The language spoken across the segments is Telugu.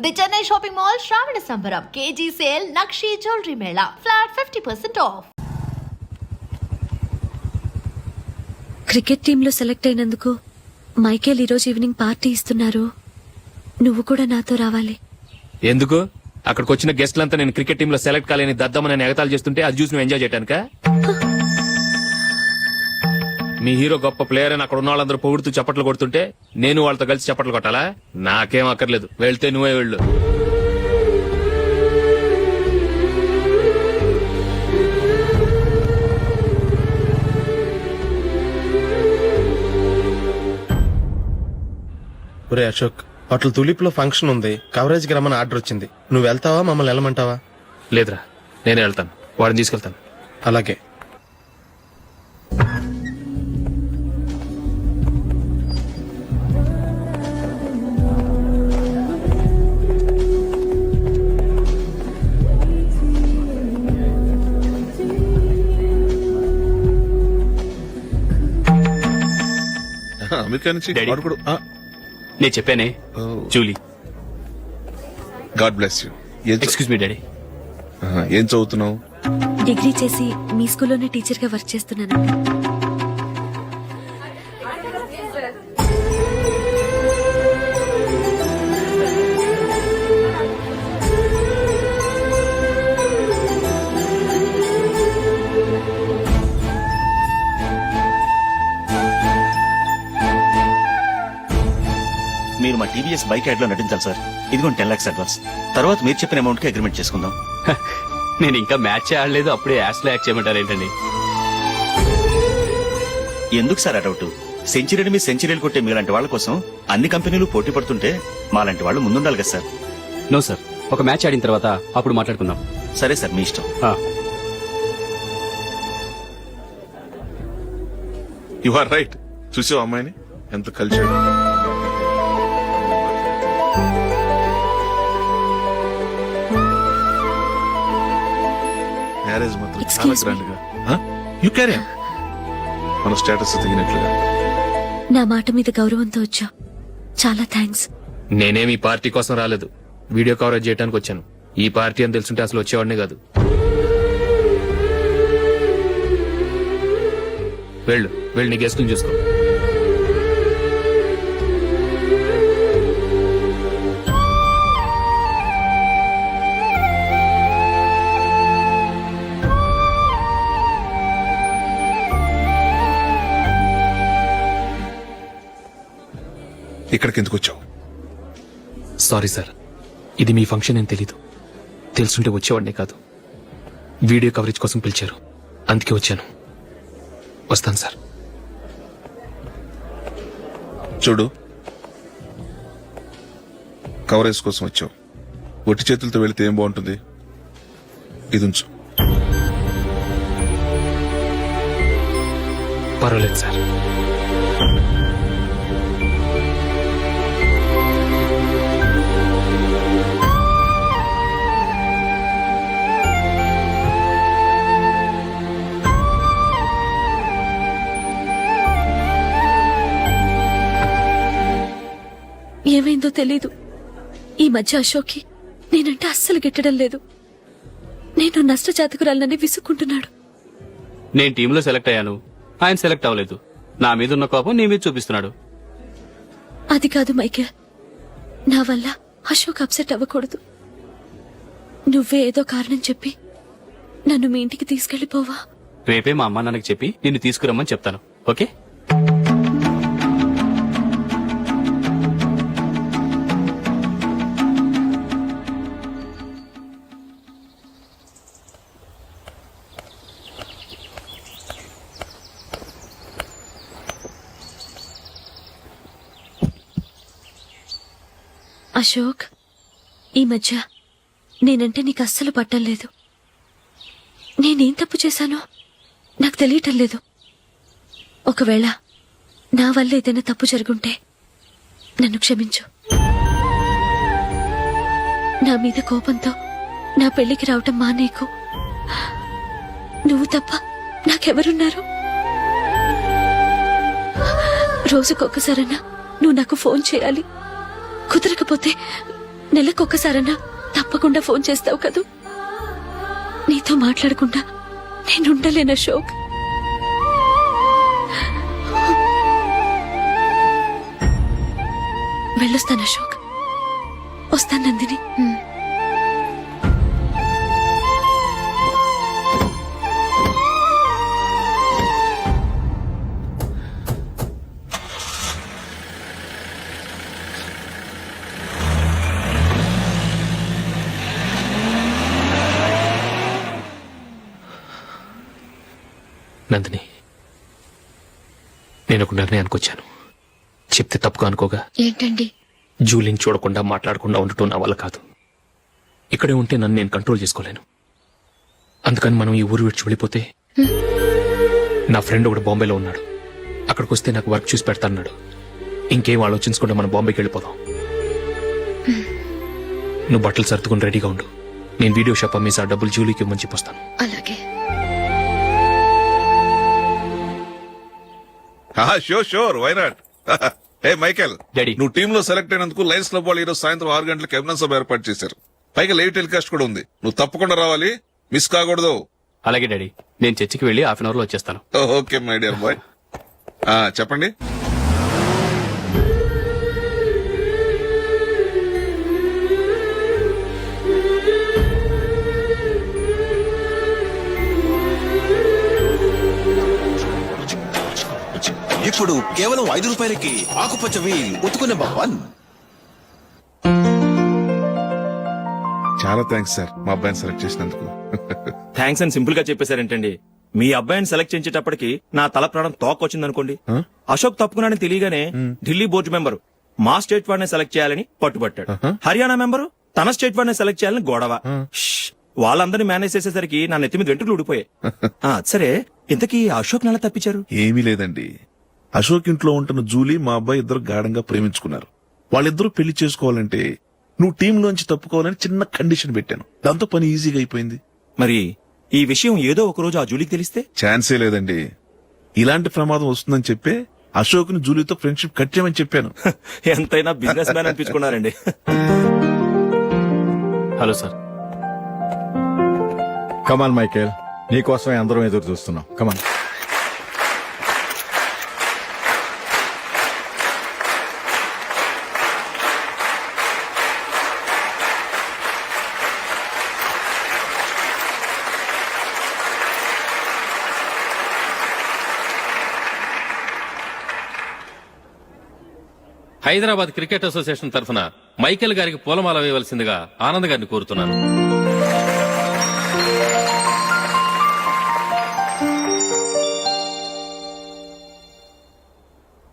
ది చెన్నై షాపింగ్ మాల్ శ్రావణ సంబరం KG sale nakshi jewellery Mela flat 50% of. Cricket టీంలో సెలెక్ట్ అయినందుకు మైకేల్ ఈరోజు ఈవినింగ్ పార్టీ ఇస్తున్నారు. నువ్వు కూడా నాతో రావాలి. ఎందుకు? అక్కడికి వచ్చిన గెస్ట్లంతా నేను క్రికెట్ టీంలో సెలెక్ట్ కాలేని దద్దమని ఎగతాలు చేస్తుంటే అది చూసి నువ్వు ఎంజాయ్ చేయటానికా? మీ హీరో గొప్ప ప్లేయర్ అని అక్కడ ఉన్న వాళ్ళందరూ పొగుడుతూ చప్పట్లు కొడుతుంటే నేను వాళ్ళతో కలిసి చప్పట్లు కొట్టాలా? నాకేం అక్కర్లేదు, వెళ్తే నువ్వే వెళ్ళు. ఒరే అశోక్, అట్ల తులిప్ లో ఫంక్షన్ ఉంది, కవరేజ్ కి రమ్మని ఆర్డర్ వచ్చింది. నువ్వు వెళ్తావా, మమ్మల్ని వెళ్ళమంటావా? లేదురా, నేనే వెళ్తాను, వాడిని తీసుకెళ్తాను. అలాగే. అమెరికా నుంచి నేను చెప్పానే, Julie. God bless you. Excuse me daddy. ఏం చదువుతున్నావు? డిగ్రీ చేసి మీ స్కూల్లోనే టీచర్ గా వర్క్ చేస్తున్నాను. మీరు మా టీవీఎస్ బైక్ యాడ్ లో నటించాలి సార్. ఇదిగోండి 10 lakhs అడ్వాన్స్. తర్వాత మీరు చెప్పిన అమౌంట్ కి అగ్రిమెంట్ చేసుకుందాం. నేను ఇంకా మ్యాచ్ ఆడలేదు, అప్పుడే యాడ్స్ లో యాక్ట్ చేయమంటారు ఏంటండి? ఎందుకు సార్ ఆ డౌట్? సెంచరీని మీ సెంచరీలు కొట్టే మీలాంటి వాళ్ళ కోసం అన్ని కంపెనీలు పోటీ పడుతుంటే మాలాంటి వాళ్ళు ముందుండాలి కదా సార్. నో సార్, ఒక మ్యాచ్ ఆడిన తర్వాత అప్పుడు మాట్లాడుకుందాం. సరే సార్, మీ ఇష్టం. You are right. చూసావు అమ్మాయిని ఎంత కలిసాడు? మ్యారేజ్ మాత్రం చాలా గ్రాండ్ గా. You carry on. మన స్టేటస్ దిగినట్లుగా. నా మాట మీద గౌరవంతో వచ్చా, చాలా థ్యాంక్స్. నేనేమి ఈ పార్టీ కోసం రాలేదు, వీడియో కవరేజ్ చేయడానికి వచ్చాను. ఈ పార్టీ అని తెలుసుంటే అసలు వచ్చేవాడినే కాదు. వెళ్ళు వెళ్ళు, నీ గెస్ట్ని చూసుకో. ఇక్కడికి ఎందుకు వచ్చావు? సారీ సార్, ఇది మీ ఫంక్షన్ అని తెలీదు. తెలుసుంటే వచ్చేవాడినే కాదు. వీడియో కవరేజ్ కోసం పిలిచారు, అందుకే వచ్చాను. వస్తాను సార్. చూడు, కవరేజ్ కోసం వచ్చావు. ఒట్టి చేతులతో వెళితే ఏం బాగుంటుంది? ఇది ఉంచు. పర్వాలేదు సార్. ఏమైందో తెలీదు, ఈ మధ్య అశోక్కి నేనంటే అస్సలు గిట్టడం లేదు. నేను నష్టజాతకురాలనని విసుక్కుంటున్నాడు. నేను టీంలో సెలెక్ట్ అయ్యాను, ఆయన సెలెక్ట్ అవ్వలేదు. నా మీద ఉన్న కోపం నీ మీద చూపిస్తున్నాడు. అది కాదు మైకేల్, నా వల్ల అశోక్ అప్సెట్ అవ్వకూడదు. నువ్వే ఏదో కారణం చెప్పి నన్ను మీ ఇంటికి తీసుకెళ్లిపోవా? రేపే మా అమ్మ నాన్నకి చెప్పి నిన్ను తీసుకురమ్మని చెప్తాను. ఓకే? అశోక్, ఈ మధ్య నేనంటే నీకు అస్సలు పట్టం లేదు. నేనేం తప్పు చేశానో నాకు తెలియటం లేదు. ఒకవేళ నా వల్ల ఏదైనా తప్పు జరుగుంటే నన్ను క్షమించు. నా మీద కోపంతో నా పెళ్లికి రావటం మానేకు. నువ్వు తప్ప నాకెవరున్నారు? రోజుకొక్కసారన్నా నువ్వు నాకు ఫోన్ చేయాలి. కుదరకపోతే నెలకొకసారన్నా తప్పకుండా ఫోన్ చేస్తావు కదూ? నీతో మాట్లాడకుండా నేనుండలేను అశోక్. వెళ్ళొస్తాను అశోక్. వస్తాను నందిని. నందిని, నేను ఒక నిర్ణయానికి వచ్చాను. చెప్తే తప్పుగా అనుకోగా. ఏంటండి? జూలిని చూడకుండా మాట్లాడకుండా ఉండటం నా వల్ల కాదు. ఇక్కడే ఉంటే నన్ను నేను కంట్రోల్ చేసుకోలేను. అందుకని మనం ఈ ఊరు విడిచి వెళ్ళిపోతే, నా ఫ్రెండ్ ఒకడు బాంబేలో ఉన్నాడు. అక్కడికి వస్తే నాకు వర్క్ చూసి పెడతాన్నాడు. ఇంకేం ఆలోచించకుండా మనం బాంబేకి వెళ్ళిపోదాం. నువ్వు బట్టలు సర్దుకుని రెడీగా ఉండు. నేను వీడియో షాప్ అమ్మేసి ఆ డబ్బులు జూలీకి ఇవ్వమని చెప్పొస్తాను. అలాగే. Sure why not. Hey Michael, daddy. నువ్వు టీమ్ లో సెలెక్ట్ అయినందుకు లయన్స్ క్లబ్ వాళ్ళు ఈరోజు సాయంత్రం 6 గంటలకు అభినందన సభ ఏర్పాటు చేశారు. పైగా లైవ్ టెలికాస్ట్ కూడా ఉంది. నువ్వు తప్పకుండా రావాలి, మిస్ కాకూడదు. అలాగే డాడీ, నేను చర్చికి వెళ్ళి హాఫ్ అన్ అవర్ లో వచ్చేస్తాను. Okay my dear bye. చెప్పండి. ఇప్పుడు కేవలం 5 రూపాయలకి ఆకుపచ్చ వీల్ ఉతుకున్న భవన్. చాలా థ్యాంక్స్ సార్, మా అబ్బాయిని సెలెక్ట్ చేసినందుకు. థ్యాంక్స్ అని సింపుల్ గా చెప్పేశారేంటండి. మీ అబ్బాయిని సెలెక్ట్ చేసేటప్పటికి నా తల ప్రాణం తోకొచ్చిందనుకోండి. అశోక్ తప్పుకున్నాడని తెలియగానే ఢిల్లీ బోర్డు మెంబరు మా స్టేట్ వాడిని సెలెక్ట్ చేయాలని పట్టుబట్టాడు. హర్యానా మెంబరు తన స్టేట్ వాడిని సెలెక్ట్ చేయాలని గొడవ. వాళ్ళందరినీ మేనేజ్ చేసేసరికి నా నెత్తి మీద వెంట్రుకలు ఊడిపోయాయి. సరే, ఇంతకీ అశోక్ నెల తప్పించారు? ఏమీ లేదండి. అశోక్ ఇంట్లో ఉంటున్న జూలీ మా అబ్బాయి ఇద్దరు గాఢంగా ప్రేమించుకున్నారు. వాళ్ళిద్దరూ పెళ్లి చేసుకోవాలంటే నువ్వు టీం లోంచి తప్పుకోవాలని చిన్న కండిషన్ పెట్టాను. దాంతో పని ఈజీగా అయిపోయింది. మరి ఈ విషయం ఏదో ఒక రోజు ఆ జూలీకి తెలిస్తే? ఛాన్సే లేదండి. ఇలాంటి ప్రమాదం వస్తుందని చెప్పే అశోక్ ని జూలీతో ఫ్రెండ్షిప్ కట్ చేయమని చెప్పాను. ఎంతైనా బిజినెస్ మ్యాన్ అనిపించుకున్నారండి. Hello sir. కమాన్ మైకేల్, నీకోసమే అందరం ఎదురు చూస్తున్నాం. కమాన్. హైదరాబాద్ క్రికెట్ అసోసియేషన్ తరఫున మైకేల్ గారికి పూలమాల వేయవలసిందిగా ఆనంద్ గారిని కోరుతున్నాను.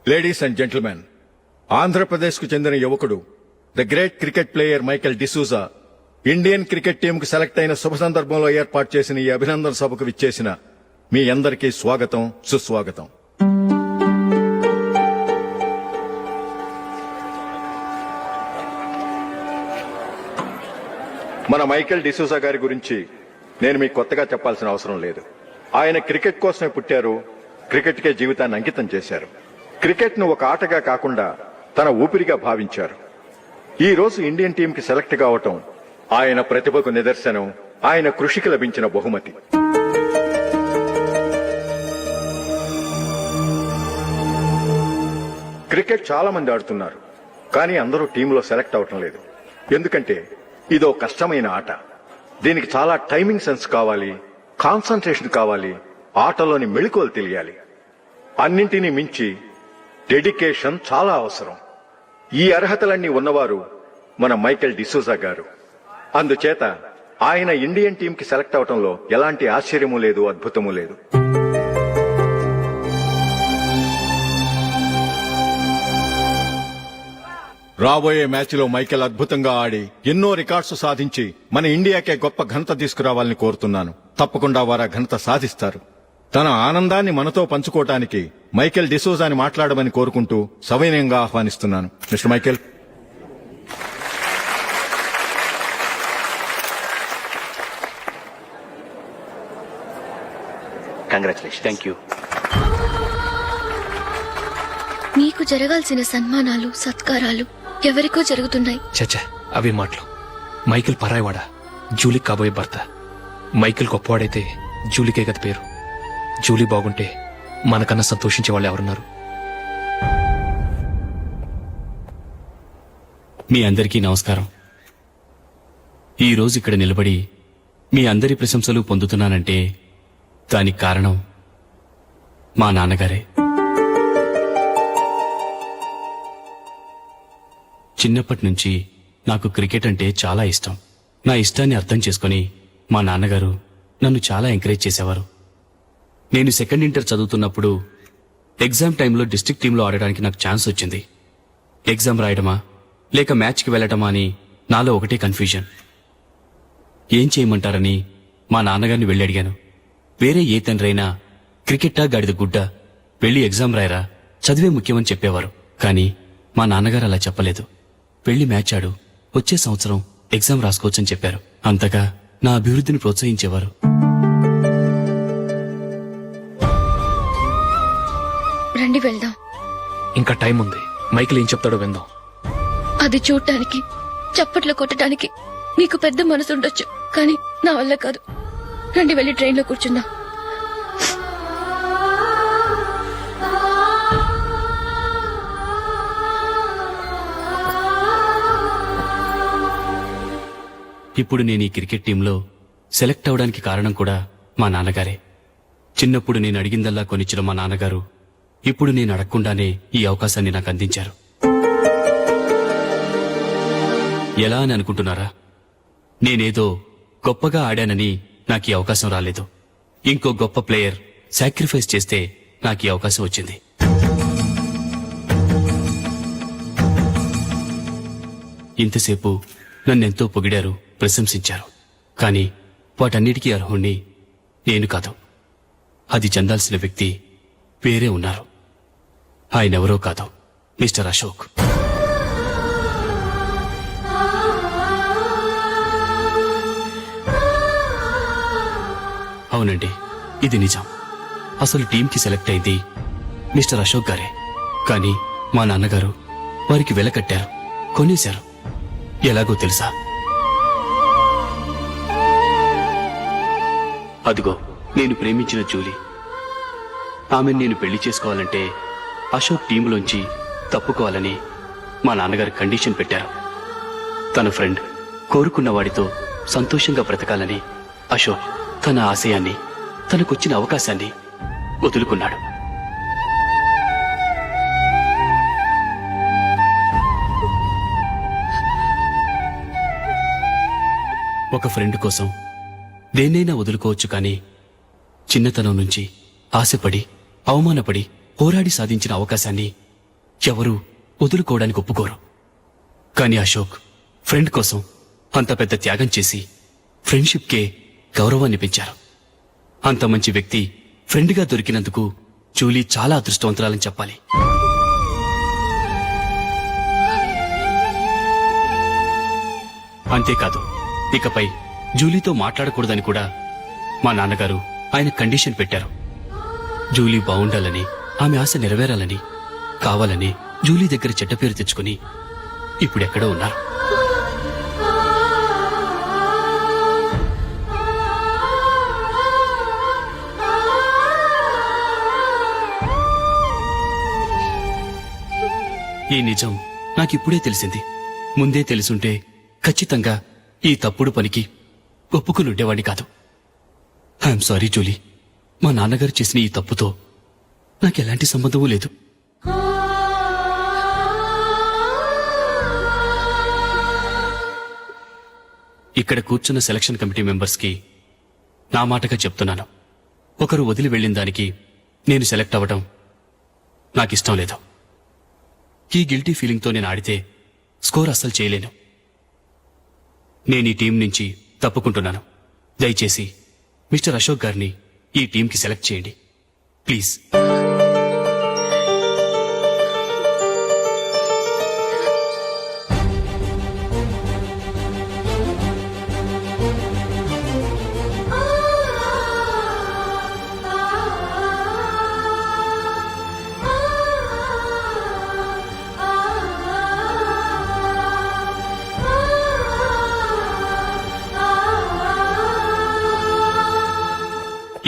లేడీస్ అండ్ జెంటిల్మెన్, ఆంధ్రప్రదేశ్ కు చెందిన యువకుడు the great cricket player Michael D'Souza Indian cricket team కు సెలెక్ట్ అయిన శుభ సందర్భంలో ఏర్పాటు చేసిన ఈ అభినందన సభకు విచ్చేసిన మీ అందరికీ స్వాగతం, సుస్వాగతం. మన మైకేల్ డిసూజా గారి గురించి నేను మీకు కొత్తగా చెప్పాల్సిన అవసరం లేదు. ఆయన క్రికెట్ కోసమే పుట్టారు, క్రికెట్కే జీవితాన్ని అంకితం చేశారు. క్రికెట్ ను ఒక ఆటగా కాకుండా తన ఊపిరిగా భావించారు. ఈ రోజు ఇండియన్ టీం కి సెలెక్ట్ కావటం ఆయన ప్రతిభకు నిదర్శనం, ఆయన కృషికి లభించిన బహుమతి. క్రికెట్ చాలా మంది ఆడుతున్నారు, కానీ అందరూ టీంలో సెలెక్ట్ అవటం లేదు. ఎందుకంటే ఇదో కష్టమైన ఆట. దీనికి చాలా టైమింగ్ సెన్స్ కావాలి, కాన్సంట్రేషన్ కావాలి, ఆటలోని మెళుకువలు తెలియాలి. అన్నింటినీ మించి డెడికేషన్ చాలా అవసరం. ఈ అర్హతలన్నీ ఉన్నవారు మన మైకేల్ డిసూజా గారు. అందుచేత ఆయన ఇండియన్ టీం కి సెలెక్ట్ అవటంలో ఎలాంటి ఆశ్చర్యమూ లేదు, అద్భుతమూ లేదు. రాబోయే మ్యాచ్ లో మైకేల్ అద్భుతంగా ఆడి ఎన్నో రికార్డ్స్ సాధించి మన ఇండియాకే గొప్ప ఘనత తీసుకురావాలని కోరుతున్నాను. తప్పకుండా వారు ఆ ఘనత సాధిస్తారు. తన ఆనందాన్ని మనతో పంచుకోవటానికి మైకేల్ డిసూజాని మాట్లాడమని కోరుకుంటూ సవినయంగా ఆహ్వానిస్తున్నాను. Mister Michael. Congratulation. Thank you. మీకు జరగాల్సిన సన్మానాలు, సత్కారాలు ఎవరికో జరుగుతున్నాయి. చచ్చా, అవే మాటలు. మైకేల్ పరాయవాడా, జూలీకి కాబోయే భర్త. మైకేల్ గొప్పవాడైతే జూలీకే గది పేరు. జూలీ బాగుంటే మనకన్నా సంతోషించే వాళ్ళు ఎవరున్నారు? మీ అందరికీ నమస్కారం. ఈ రోజు ఇక్కడ నిలబడి మీ అందరి ప్రశంసలు పొందుతున్నానంటే దానికి కారణం మా నాన్నగారే. చిన్నప్పటి నుంచి నాకు క్రికెట్ అంటే చాలా ఇష్టం. నా ఇష్టాన్ని అర్థం చేసుకుని మా నాన్నగారు నన్ను చాలా ఎంకరేజ్ చేసేవారు. నేను సెకండ్ ఇంటర్ చదువుతున్నప్పుడు ఎగ్జామ్ టైంలో డిస్ట్రిక్ట్ టీంలో ఆడడానికి నాకు ఛాన్స్ వచ్చింది. ఎగ్జామ్ రాయడమా లేక మ్యాచ్కి వెళ్ళటమా అని నాలో ఒకటే కన్ఫ్యూజన్. ఏం చేయమంటారని మా నాన్నగారిని వెళ్ళి అడిగాను. వేరే ఏ తండ్రైనా క్రికెట్టా గాడిద గుడ్డ, వెళ్ళి ఎగ్జామ్ రాయరా, చదివే ముఖ్యమని చెప్పేవారు. కానీ మా నాన్నగారు అలా చెప్పలేదు. వెళ్ళి మ్యాచ్ ఆడు, వచ్చే సంవత్సరం ఎగ్జామ్ రాసుకోవచ్చని చెప్పారు. అంతగా నా అభివృద్ధిని ప్రోత్సహించేవారు. రండి వెళ్దాం. ఇంకా టైం ఉంది. మైకేల్ ఏం చెప్తాడో విందాం. అది చూడటానికి, చప్పట్లు కొట్టడానికి మీకు పెద్ద మనసు ఉండొచ్చు, కానీ నా వల్ల కాదు. రండి వెళ్ళి ట్రైన్లో కూర్చుందాం. ఇప్పుడు నేను ఈ క్రికెట్ టీంలో సెలెక్ట్ అవడానికి కారణం కూడా మా నాన్నగారే. చిన్నప్పుడు నేను అడిగిందల్లా కొనిచ్చిన మా నాన్నగారు ఇప్పుడు నేను అడగకుండానే ఈ అవకాశాన్ని నాకు అందించారు. ఎలా అని అనుకుంటున్నారా? నేనేదో గొప్పగా ఆడానని నాకు ఈ అవకాశం రాలేదు. ఇంకో గొప్ప ప్లేయర్ సాక్రిఫైస్ చేస్తే నాకు ఈ అవకాశం వచ్చింది. ఇంతసేపు నన్నెంతో పొగిడారు, ప్రశంసించారు. కానీ వాటన్నిటికీ అర్హుణ్ణి నేను కాదు. అది చెందాల్సిన వ్యక్తి వేరే ఉన్నారు. ఆయనెవరో కాదు, మిస్టర్ అశోక్. అవునండి, ఇది నిజం. అసలు టీంకి సెలెక్ట్ అయింది మిస్టర్ అశోక్ గారే. కానీ మా నాన్నగారు వారికి వెల కట్టారు, కొనేశారు. ఎలాగో తెలుసా? అదిగో నేను ప్రేమించిన జూలీ. ఆమెను నేను పెళ్లి చేసుకోవాలంటే అశోక్ టీంలోంచి తప్పుకోవాలని మా నాన్నగారు కండిషన్ పెట్టారు. తన ఫ్రెండ్ కోరుకున్న వాడితో సంతోషంగా బ్రతకాలని అశోక్ తన ఆశయాన్ని, తనకొచ్చిన అవకాశాన్ని వదులుకున్నాడు. ఒక ఫ్రెండ్ కోసం దేన్నైనా వదులుకోవచ్చు, కానీ చిన్నతనం నుంచి ఆశపడి, అవమానపడి, పోరాడి సాధించిన అవకాశాన్ని ఎవరూ వదులుకోవడానికి ఒప్పుకోరు. కానీ అశోక్ ఫ్రెండ్ కోసం అంత పెద్ద త్యాగం చేసి ఫ్రెండ్షిప్కే గౌరవాన్ని పెంచారు. అంత మంచి వ్యక్తి ఫ్రెండ్గా దొరికినందుకు జూలీ చాలా అదృష్టవంతురాలని చెప్పాలి. అంతేకాదు, ఇకపై జూలీతో మాట్లాడకూడదని కూడా మా నాన్నగారు ఆయన కండిషన్ పెట్టారు. జూలీ బాగుండాలని, ఆమె ఆశ నెరవేరాలని, కావాలని జూలీ దగ్గర చెడ్డ పేరు తెచ్చుకుని ఇప్పుడెక్కడో ఉన్నారు. ఈ నిజం నాకిప్పుడే తెలిసింది. ముందే తెలుసుంటే ఖచ్చితంగా ఈ తప్పుడు పనికి ఒప్పుకుని ఉండేవాడిని కాదు. I'm sorry Julie. మా నాన్నగారు చేసిన ఈ తప్పుతో నాకెలాంటి సంబంధమూ లేదు. ఇక్కడ కూర్చున్న సెలక్షన్ కమిటీ మెంబర్స్కి నా మాటగా చెప్తున్నాను. ఒకరు వదిలి వెళ్ళిన దానికి నేను సెలెక్ట్ అవ్వడం నాకిష్టం లేదు. ఈ గిల్టీ ఫీలింగ్తో నేను ఆడితే స్కోర్ అస్సలు చేయలేను. నేను ఈ టీం నుంచి తప్పుకుంటున్నాను. దయచేసి మిస్టర్ అశోక్ గారిని ఈ టీంకి సెలెక్ట్ చేయండి ప్లీజ్.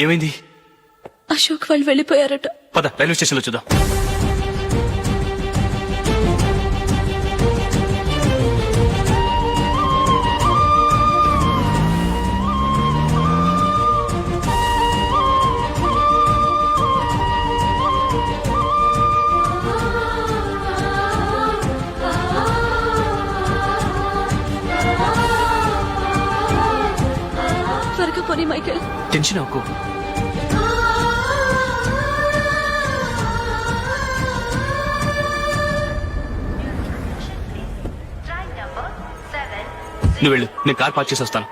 ఏమైంది? అశోక్ వాళ్ళు వెళ్ళిపోయారట. పద రైల్వే స్టేషన్లో చూద్దాం. త్వరగా పోనీ మైకేల్. టెన్షన్ అవ్వకు. నువ్వు వెళ్ళు, నేను కార్ పార్క్ చేసి వస్తాను.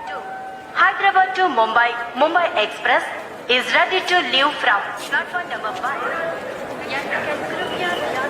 Hyderabad to Mumbai, Mumbai Express is ready to leave from platform number 5. Yatrikan Krupya Dhyan